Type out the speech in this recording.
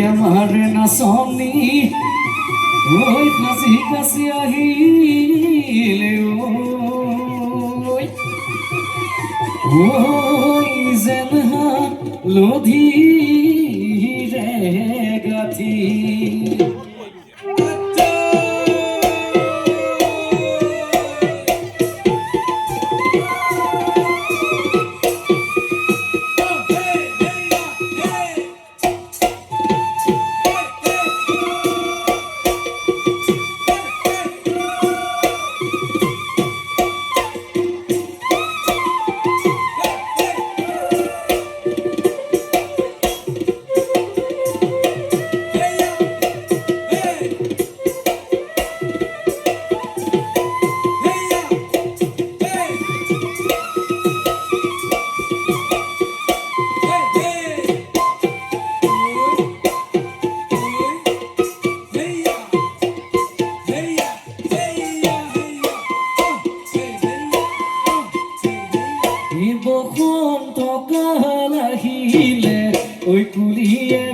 আমার নাচনি ওই কাছি কাছি আহিলে ওই যেন লধি রে গাথি বসন্ত কাল আহিলে ওই কুলিয়ে